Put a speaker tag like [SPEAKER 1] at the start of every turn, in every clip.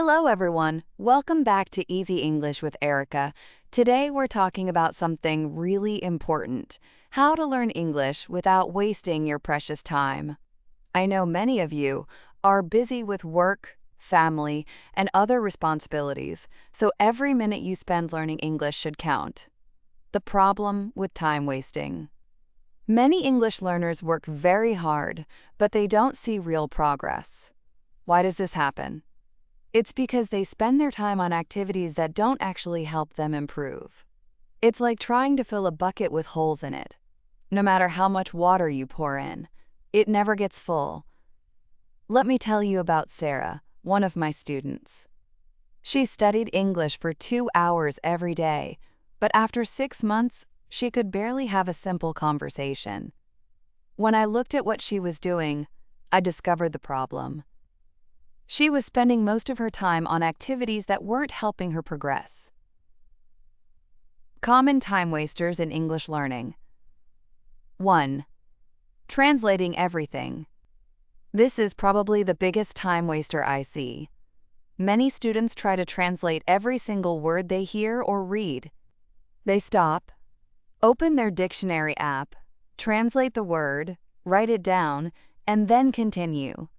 [SPEAKER 1] Hello everyone, welcome back to Easy English with Erica. Today we're talking about something really important, how to learn English without wasting your precious time. I know many of you are busy with work, family, and other responsibilities, so every minute you spend learning English should count. The problem with time wasting. Many English learners work very hard, but they don't see real progress. Why does this happen? It's because they spend their time on activities that don't actually help them improve. It's like trying to fill a bucket with holes in it. No matter how much water you pour in, it never gets full. Let me tell you about Sarah, one of my students. She studied English for 2 hours every day, but after 6 months, she could barely have a simple conversation. When I looked at what she was doing, I discovered the problem. She was spending most of her time on activities that weren't helping her progress. Common time wasters in English learning. 1. Translating everything. This is probably the biggest time waster I see. Many students try to translate every single word they hear or read. They stop, open their dictionary app, translate the word, write it down, and then continue.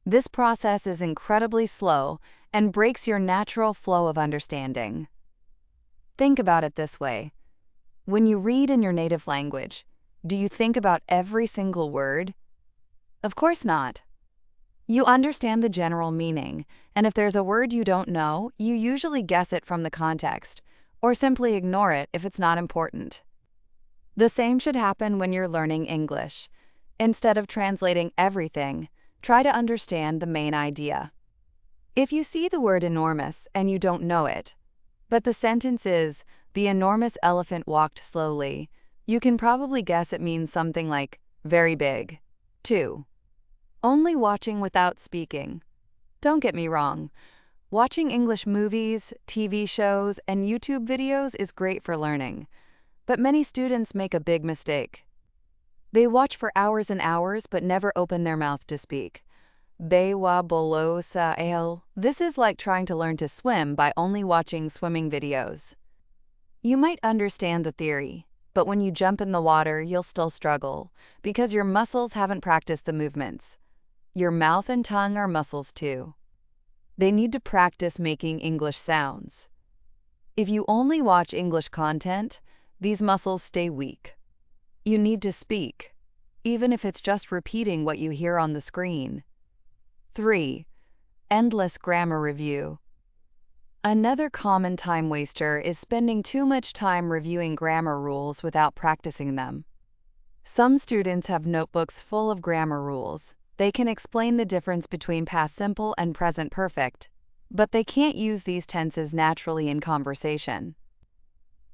[SPEAKER 1] This process is incredibly slow and breaks your natural flow of understanding. Think about it this way. When you read in your native language, do you think about every single word? Of course not. You understand the general meaning, and if there's a word you don't know, you usually guess it from the context, or simply ignore it if it's not important. The same should happen when you're learning English. Instead of translating everything, try to understand the main idea. If you see the word enormous and you don't know it, but the sentence is, "The enormous elephant walked slowly," you can probably guess it means something like, very big. 2. Only watching without speaking. Don't get me wrong. Watching English movies, TV shows, and YouTube videos is great for learning, but many students make a big mistake. They watch for hours and hours but never open their mouth to speak. Bewa bolo sa el. This is like trying to learn to swim by only watching swimming videos. You might understand the theory, but when you jump in the water, you'll still struggle because your muscles haven't practiced the movements. Your mouth and tongue are muscles too. They need to practice making English sounds. If you only watch English content, these muscles stay weak. You need to speak, even if it's just repeating what you hear on the screen. 3. Endless grammar review. Another common time waster is spending too much time reviewing grammar rules without practicing them. Some students have notebooks full of grammar rules. They can explain the difference between past simple and present perfect, but they can't use these tenses naturally in conversation.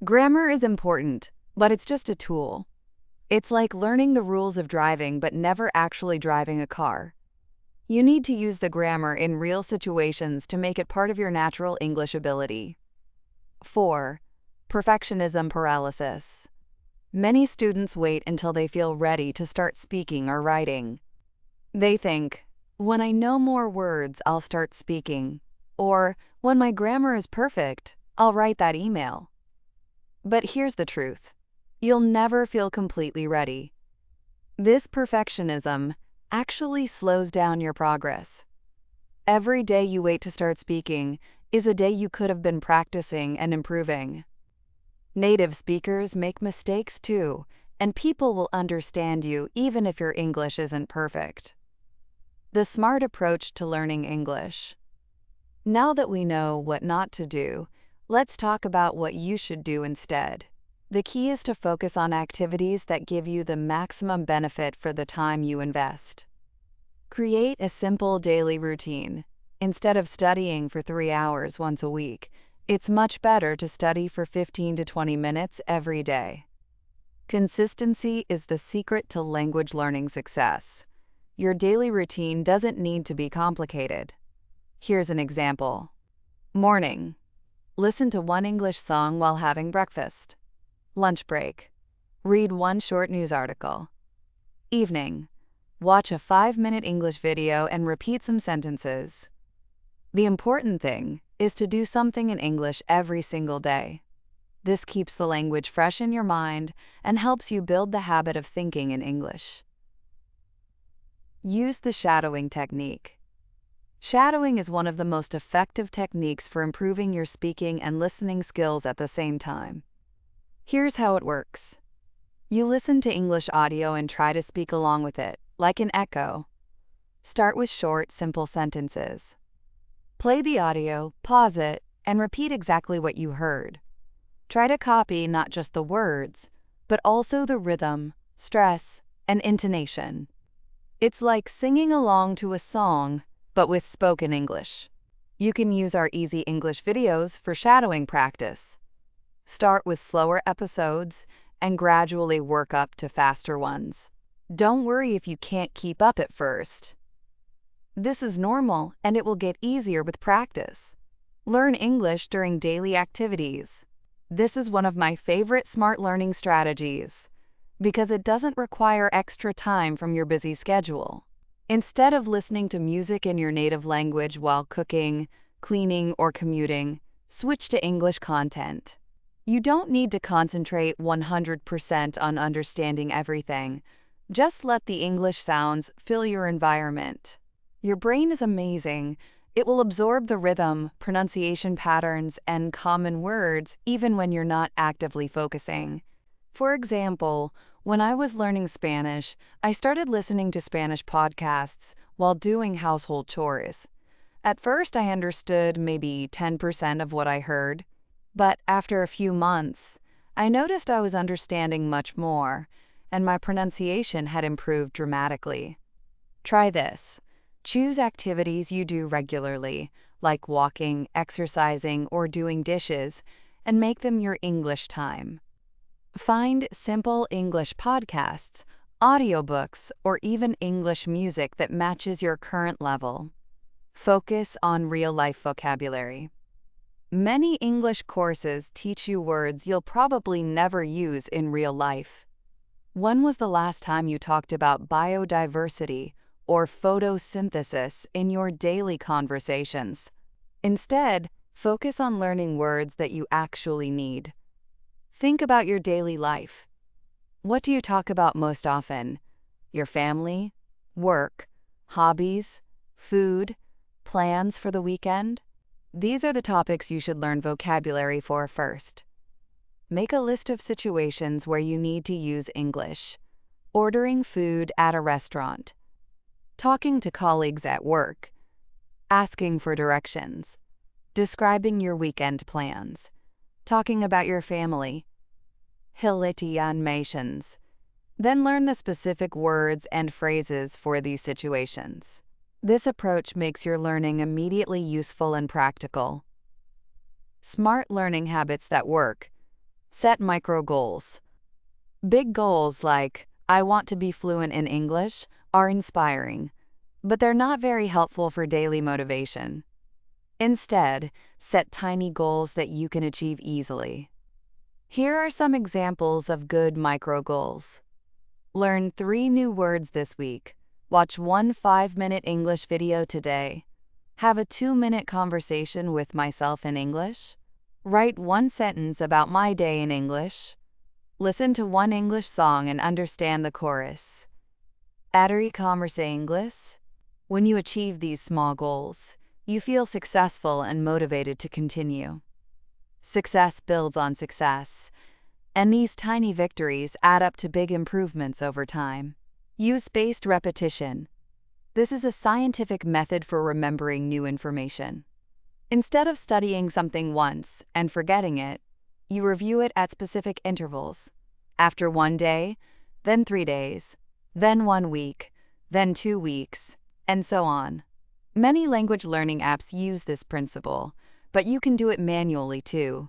[SPEAKER 1] Grammar is important, but it's just a tool. It's like learning the rules of driving but never actually driving a car. You need to use the grammar in real situations to make it part of your natural English ability. 4. Perfectionism paralysis. Many students wait until they feel ready to start speaking or writing. They think, when I know more words, I'll start speaking, or when my grammar is perfect, I'll write that email. But here's the truth. You'll never feel completely ready. This perfectionism actually slows down your progress. Every day you wait to start speaking is a day you could have been practicing and improving. Native speakers make mistakes too, and people will understand you even if your English isn't perfect. The smart approach to learning English. Now that we know what not to do, let's talk about what you should do instead. The key is to focus on activities that give you the maximum benefit for the time you invest. Create a simple daily routine. Instead of studying for 3 hours once a week, it's much better to study for 15 to 20 minutes every day. Consistency is the secret to language learning success. Your daily routine doesn't need to be complicated. Here's an example. Morning. Listen to one English song while having breakfast. Lunch break. Read one short news article. Evening. Watch a 5-minute English video and repeat some sentences. The important thing is to do something in English every single day. This keeps the language fresh in your mind and helps you build the habit of thinking in English. Use the shadowing technique. Shadowing is one of the most effective techniques for improving your speaking and listening skills at the same time. Here's how it works. You listen to English audio and try to speak along with it, like an echo. Start with short, simple sentences. Play the audio, pause it, and repeat exactly what you heard. Try to copy not just the words, but also the rhythm, stress, and intonation. It's like singing along to a song, but with spoken English. You can use our easy English videos for shadowing practice. Start with slower episodes and gradually work up to faster ones. Don't worry if you can't keep up at first. This is normal and it will get easier with practice. Learn English during daily activities. This is one of my favorite smart learning strategies because it doesn't require extra time from your busy schedule. Instead of listening to music in your native language while cooking, cleaning, or commuting, switch to English content. You don't need to concentrate 100% on understanding everything. Just let the English sounds fill your environment. Your brain is amazing. It will absorb the rhythm, pronunciation patterns, and common words even when you're not actively focusing. For example, when I was learning Spanish, I started listening to Spanish podcasts while doing household chores. At first, I understood maybe 10% of what I heard, but after a few months, I noticed I was understanding much more, and my pronunciation had improved dramatically. Try this. Choose activities you do regularly, like walking, exercising, or doing dishes, and make them your English time. Find simple English podcasts, audiobooks, or even English music that matches your current level. Focus on real-life vocabulary. Many English courses teach you words you'll probably never use in real life. When was the last time you talked about biodiversity or photosynthesis in your daily conversations? Instead, focus on learning words that you actually need. Think about your daily life. What do you talk about most often? Your family, work, hobbies, food, plans for the weekend? These are the topics you should learn vocabulary for first. Make a list of situations where you need to use English. Ordering food at a restaurant. Talking to colleagues at work. Asking for directions. Describing your weekend plans. Talking about your family. Hilitianmations. Then learn the specific words and phrases for these situations. This approach makes your learning immediately useful and practical. Smart learning habits that work. Set micro goals. Big goals like, I want to be fluent in English, are inspiring, but they're not very helpful for daily motivation. Instead, set tiny goals that you can achieve easily. Here are some examples of good micro goals. Learn 3 new words this week. Watch 1 5-minute English video today. Have a 2-minute conversation with myself in English. Write 1 sentence about my day in English. Listen to 1 English song and understand the chorus. Adri converse English. When you achieve these small goals, you feel successful and motivated to continue. Success builds on success, and these tiny victories add up to big improvements over time. Use spaced repetition. This is a scientific method for remembering new information. Instead of studying something once and forgetting it, you review it at specific intervals. After 1 day, then 3 days, then 1 week, then 2 weeks, and so on. Many language learning apps use this principle, but you can do it manually too.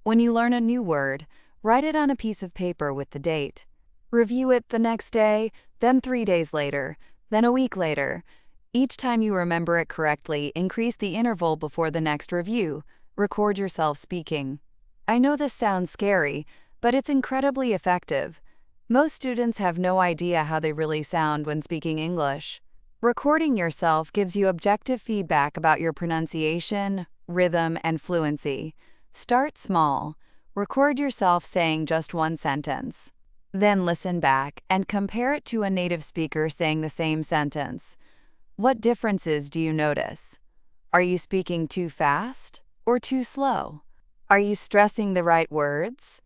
[SPEAKER 1] When you learn a new word, write it on a piece of paper with the date. Review it the next day, then 3 days later, then a week later. Each time you remember it correctly, increase the interval before the next review. Record yourself speaking. I know this sounds scary, but it's incredibly effective. Most students have no idea how they really sound when speaking English. Recording yourself gives you objective feedback about your pronunciation, rhythm, and fluency. Start small. Record yourself saying just one sentence. Then listen back and compare it to a native speaker saying the same sentence. What differences do you notice? Are you speaking too fast or too slow? Are you stressing the right words?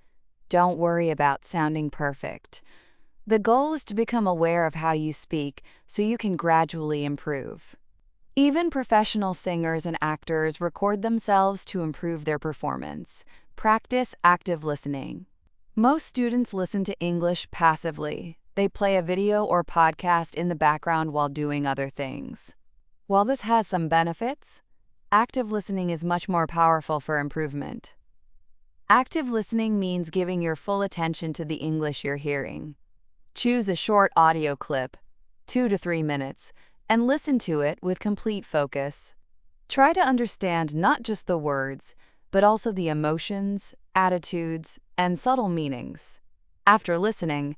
[SPEAKER 1] Don't worry about sounding perfect. The goal is to become aware of how you speak so you can gradually improve. Even professional singers and actors record themselves to improve their performance. Practice active listening. Most students listen to English passively. They play a video or podcast in the background while doing other things. While this has some benefits, active listening is much more powerful for improvement. Active listening means giving your full attention to the English you're hearing. Choose a short audio clip, 2 to 3 minutes, and listen to it with complete focus. Try to understand not just the words, but also the emotions, attitudes, and subtle meanings. After listening,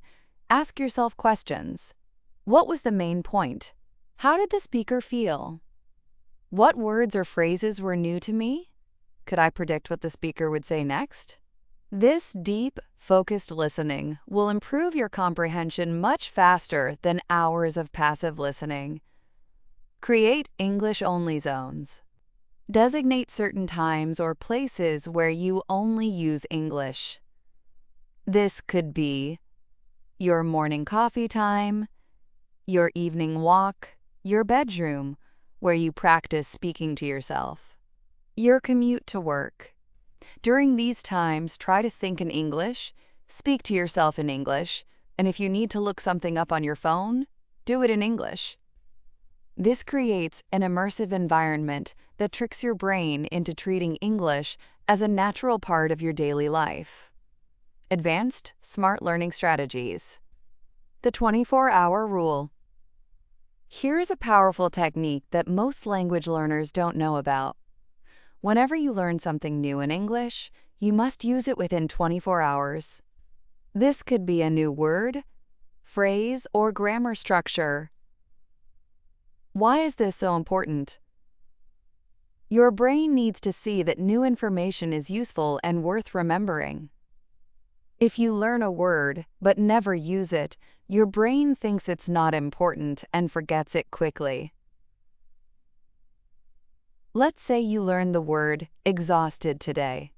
[SPEAKER 1] ask yourself questions. What was the main point? How did the speaker feel? What words or phrases were new to me? Could I predict what the speaker would say next? This deep, focused listening will improve your comprehension much faster than hours of passive listening. Create English-only zones. Designate certain times or places where you only use English. This could be your morning coffee time, your evening walk, your bedroom, where you practice speaking to yourself, your commute to work. During these times, try to think in English, speak to yourself in English, and if you need to look something up on your phone, do it in English. This creates an immersive environment that tricks your brain into treating English as a natural part of your daily life. Advanced Smart Learning Strategies. The 24-hour rule. Here's a powerful technique that most language learners don't know about. Whenever you learn something new in English, you must use it within 24 hours. This could be a new word, phrase, or grammar structure. Why is this so important? Your brain needs to see that new information is useful and worth remembering. If you learn a word but never use it, your brain thinks it's not important and forgets it quickly. Let's say you learn the word exhausted today.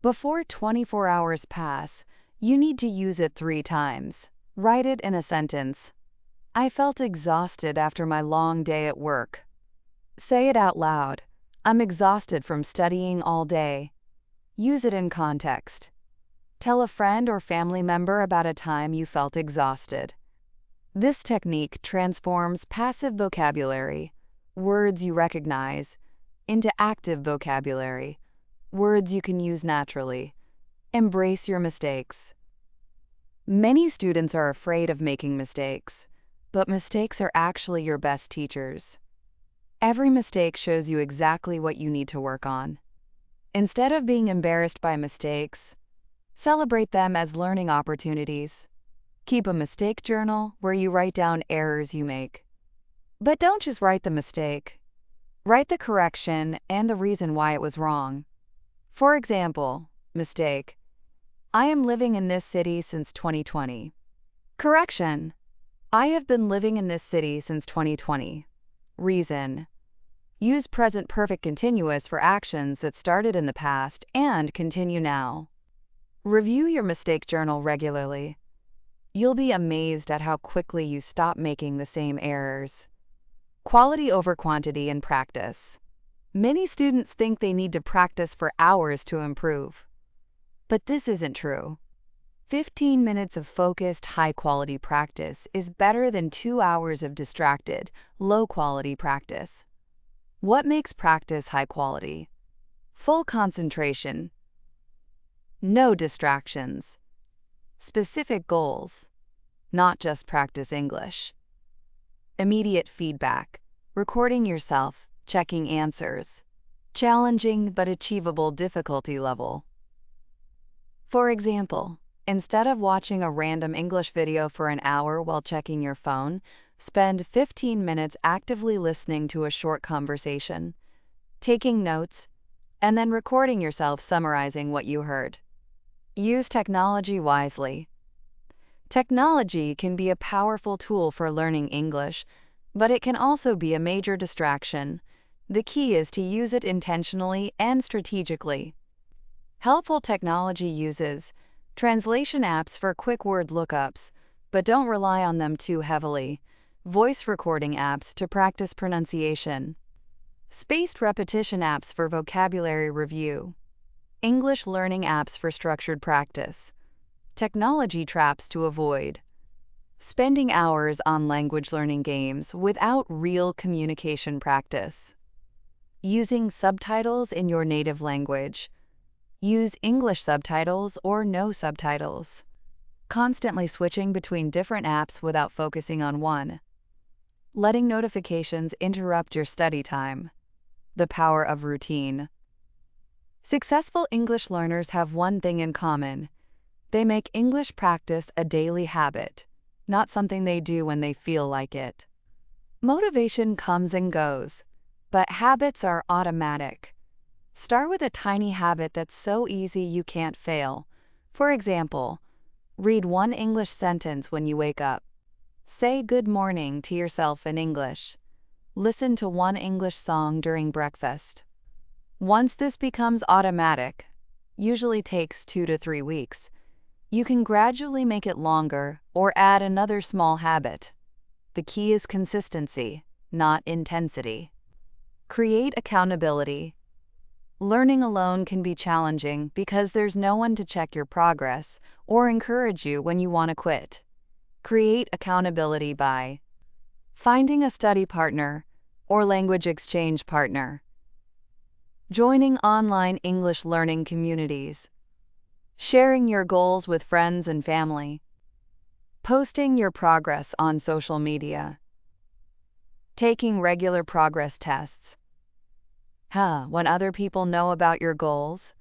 [SPEAKER 1] Before 24 hours pass, you need to use it 3 times. Write it in a sentence. I felt exhausted after my long day at work. Say it out loud. I'm exhausted from studying all day. Use it in context. Tell a friend or family member about a time you felt exhausted. This technique transforms passive vocabulary, words you recognize, into active vocabulary, words you can use naturally. Embrace your mistakes. Many students are afraid of making mistakes, but mistakes are actually your best teachers. Every mistake shows you exactly what you need to work on. Instead of being embarrassed by mistakes, celebrate them as learning opportunities. Keep a mistake journal where you write down errors you make. But don't just write the mistake. Write the correction and the reason why it was wrong. For example, mistake. I am living in this city since 2020. Correction. I have been living in this city since 2020. Reason. Use present perfect continuous for actions that started in the past and continue now. Review your mistake journal regularly. You'll be amazed at how quickly you stop making the same errors. Quality over quantity in practice. Many students think they need to practice for hours to improve. But this isn't true. 15 minutes of focused, high-quality practice is better than 2 hours of distracted, low-quality practice. What makes practice high quality? Full concentration. No distractions. Specific goals. Not just practice English. Immediate feedback. Recording yourself, checking answers. Challenging but achievable difficulty level. For example, instead of watching a random English video for an hour while checking your phone, Spend 15 minutes actively listening to a short conversation, taking notes, and then recording yourself summarizing what you heard. Use technology wisely. Technology can be a powerful tool for learning English, but it can also be a major distraction. The key is to use it intentionally and strategically. Helpful technology uses translation apps for quick word lookups, but don't rely on them too heavily. Voice recording apps to practice pronunciation. Spaced repetition apps for vocabulary review. English learning apps for structured practice. Technology traps to avoid. Spending hours on language learning games without real communication practice. Using subtitles in your native language. Use English subtitles or no subtitles. Constantly switching between different apps without focusing on one. Letting notifications interrupt your study time. The power of routine. Successful English learners have one thing in common. They make English practice a daily habit, not something they do when they feel like it. Motivation comes and goes, but habits are automatic. Start with a tiny habit that's so easy you can't fail. For example, read one English sentence when you wake up. Say good morning to yourself in English. Listen to one English song during breakfast. Once this becomes automatic, usually takes 2 to 3 weeks, you can gradually make it longer or add another small habit. The key is consistency, not intensity. Create accountability. Learning alone can be challenging because there's no one to check your progress or encourage you when you want to quit. Create accountability by finding a study partner or language exchange partner, joining online English learning communities, sharing your goals with friends and family, posting your progress on social media, taking regular progress tests. When other people know about your goals,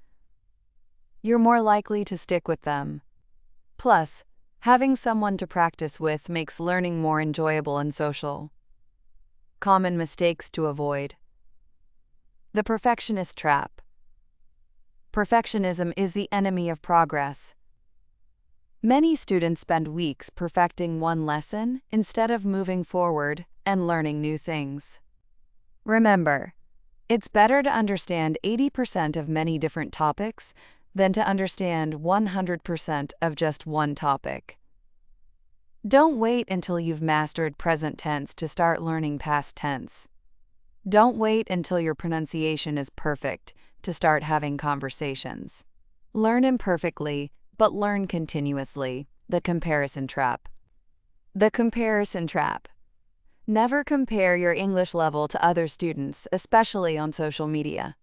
[SPEAKER 1] you're more likely to stick with them. Plus, having someone to practice with makes learning more enjoyable and social. Common mistakes to avoid. The perfectionist trap. Perfectionism is the enemy of progress. Many students spend weeks perfecting one lesson instead of moving forward and learning new things. Remember, it's better to understand 80% of many different topics than to understand 100% of just one topic. Don't wait until you've mastered present tense to start learning past tense. Don't wait until your pronunciation is perfect to start having conversations. Learn imperfectly, but learn continuously. The comparison trap. The comparison trap. Never compare your English level to other students, especially on social media.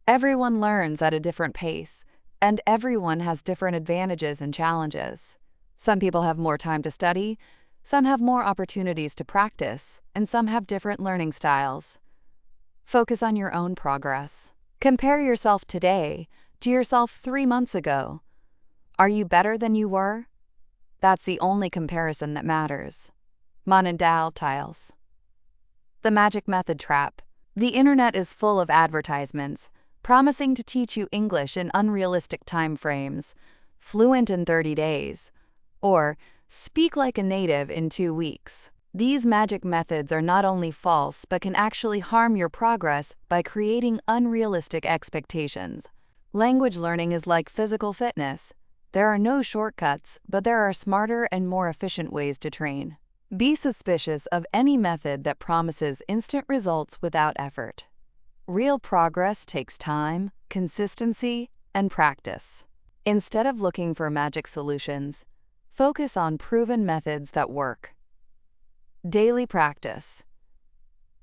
[SPEAKER 1] Everyone learns at a different pace, and everyone has different advantages and challenges. Some people have more time to study, some have more opportunities to practice, and some have different learning styles. Focus on your own progress. Compare yourself today to yourself 3 months ago. Are you better than you were? That's the only comparison that matters. Tiles. The magic method trap. The internet is full of advertisements promising to teach you English in unrealistic time frames, fluent in 30 days, or speak like a native in 2 weeks. These magic methods are not only false but can actually harm your progress by creating unrealistic expectations. Language learning is like physical fitness. There are no shortcuts, but there are smarter and more efficient ways to train. Be suspicious of any method that promises instant results without effort. Real progress takes time, consistency, and practice. Instead of looking for magic solutions, focus on proven methods that work. Daily practice.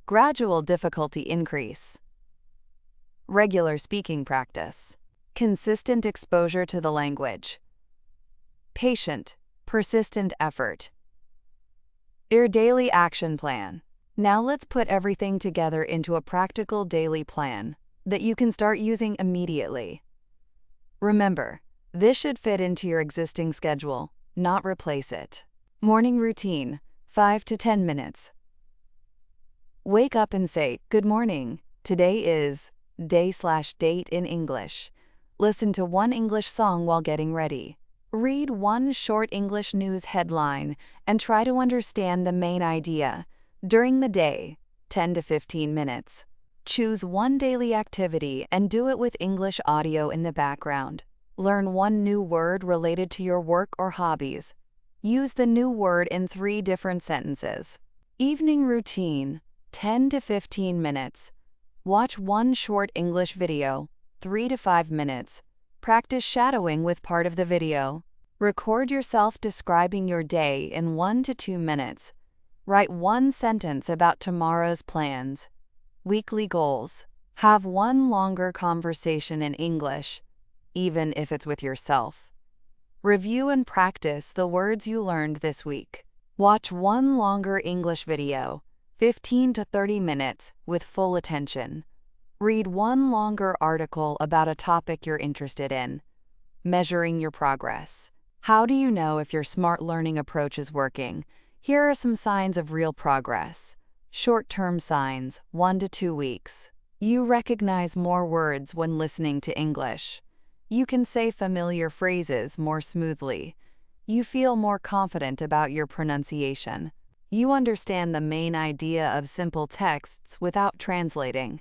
[SPEAKER 1] Gradual difficulty increase. Regular speaking practice. Consistent exposure to the language. Patient, persistent effort. Your daily action plan. Now let's put everything together into a practical daily plan that you can start using immediately. Remember, this should fit into your existing schedule, not replace it. Morning routine. 5 to 10 minutes. Wake up and say, "Good morning. Today is day/date in English." Listen to one English song while getting ready. Read one short English news headline and try to understand the main idea. During the day, 10 to 15 minutes. Choose one daily activity and do it with English audio in the background. Learn one new word related to your work or hobbies. Use the new word in 3 different sentences. Evening routine, 10 to 15 minutes. Watch one short English video, 3 to 5 minutes. Practice shadowing with part of the video. Record yourself describing your day in 1 to 2 minutes. Write one sentence about tomorrow's plans. Weekly goals. Have one longer conversation in English, even if it's with yourself. Review and practice the words you learned this week. Watch one longer English video, 15 to 30 minutes, with full attention. Read one longer article about a topic you're interested in. Measuring your progress. How do you know if your smart learning approach is working? Here are some signs of real progress. Short-term signs, 1 to 2 weeks. You recognize more words when listening to English. You can say familiar phrases more smoothly. You feel more confident about your pronunciation. You understand the main idea of simple texts without translating.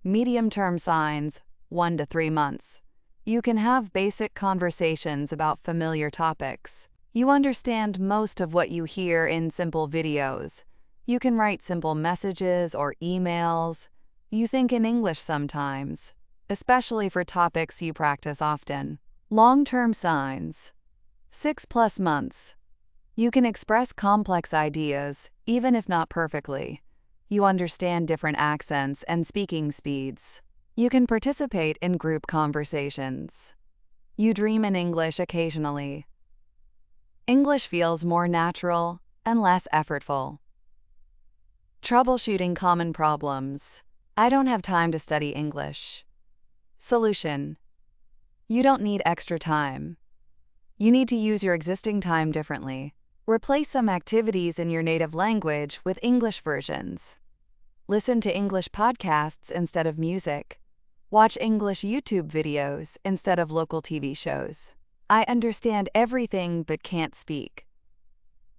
[SPEAKER 1] Medium-term signs, 1 to 3 months. You can have basic conversations about familiar topics. You understand most of what you hear in simple videos. You can write simple messages or emails. You think in English sometimes, especially for topics you practice often. Long-term signs, 6+ months. You can express complex ideas, even if not perfectly. You understand different accents and speaking speeds. You can participate in group conversations. You dream in English occasionally. English feels more natural and less effortful. Troubleshooting common problems. I don't have time to study English. Solution. You don't need extra time. You need to use your existing time differently. Replace some activities in your native language with English versions. Listen to English podcasts instead of music. Watch English YouTube videos instead of local TV shows. I understand everything but can't speak.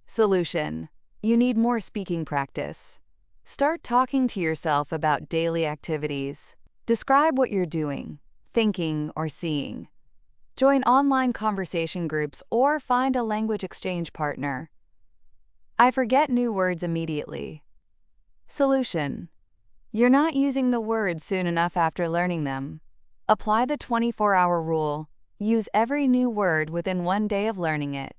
[SPEAKER 1] Solution. You need more speaking practice. Start talking to yourself about daily activities. Describe what you're doing, thinking, or seeing. Join online conversation groups or find a language exchange partner. I forget new words immediately. Solution. You're not using the words soon enough after learning them. Apply the 24-hour rule. Use every new word within 1 day of learning it.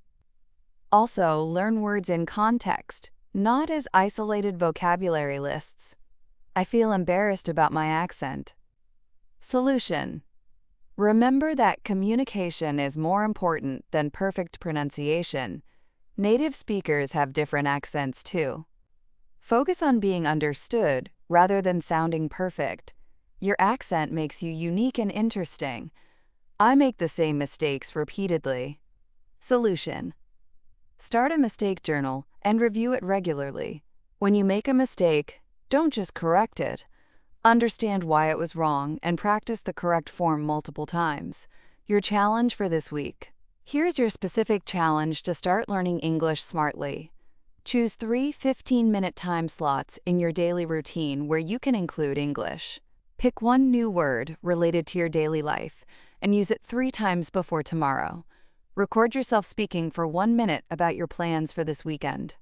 [SPEAKER 1] Also, learn words in context, not as isolated vocabulary lists. I feel embarrassed about my accent. Solution. Remember that communication is more important than perfect pronunciation. Native speakers have different accents too. Focus on being understood rather than sounding perfect. Your accent makes you unique and interesting. I make the same mistakes repeatedly. Solution. Start a mistake journal and review it regularly. When you make a mistake, don't just correct it. Understand why it was wrong and practice the correct form multiple times. Your challenge for this week. Here's your specific challenge to start learning English smartly. Choose 3 15-minute time slots in your daily routine where you can include English. Pick one new word related to your daily life and use it 3 times before tomorrow. Record yourself speaking for 1 minute about your plans for this weekend.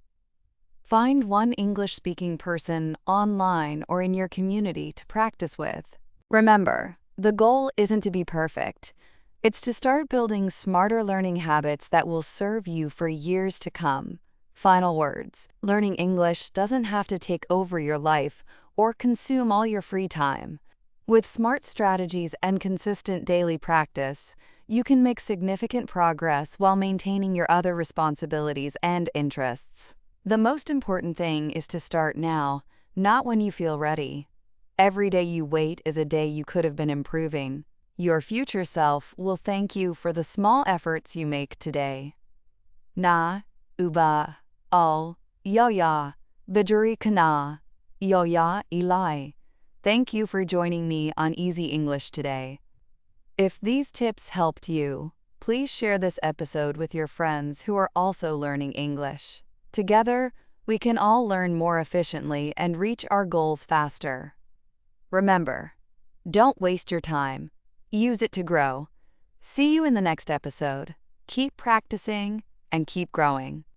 [SPEAKER 1] Find one English-speaking person online or in your community to practice with. Remember, the goal isn't to be perfect. It's to start building smarter learning habits that will serve you for years to come. Final words. Learning English doesn't have to take over your life or consume all your free time. With smart strategies and consistent daily practice, you can make significant progress while maintaining your other responsibilities and interests. The most important thing is to start now, not when you feel ready. Every day you wait is a day you could have been improving. Your future self will thank you for the small efforts you make today. Na, uba, al, Yoya, Bajuri Kana, Yoya Eli. Thank you for joining me on Easy English today. If these tips helped you, please share this episode with your friends who are also learning English. Together, we can all learn more efficiently and reach our goals faster. Remember, don't waste your time. Use it to grow. See you in the next episode. Keep practicing and keep growing.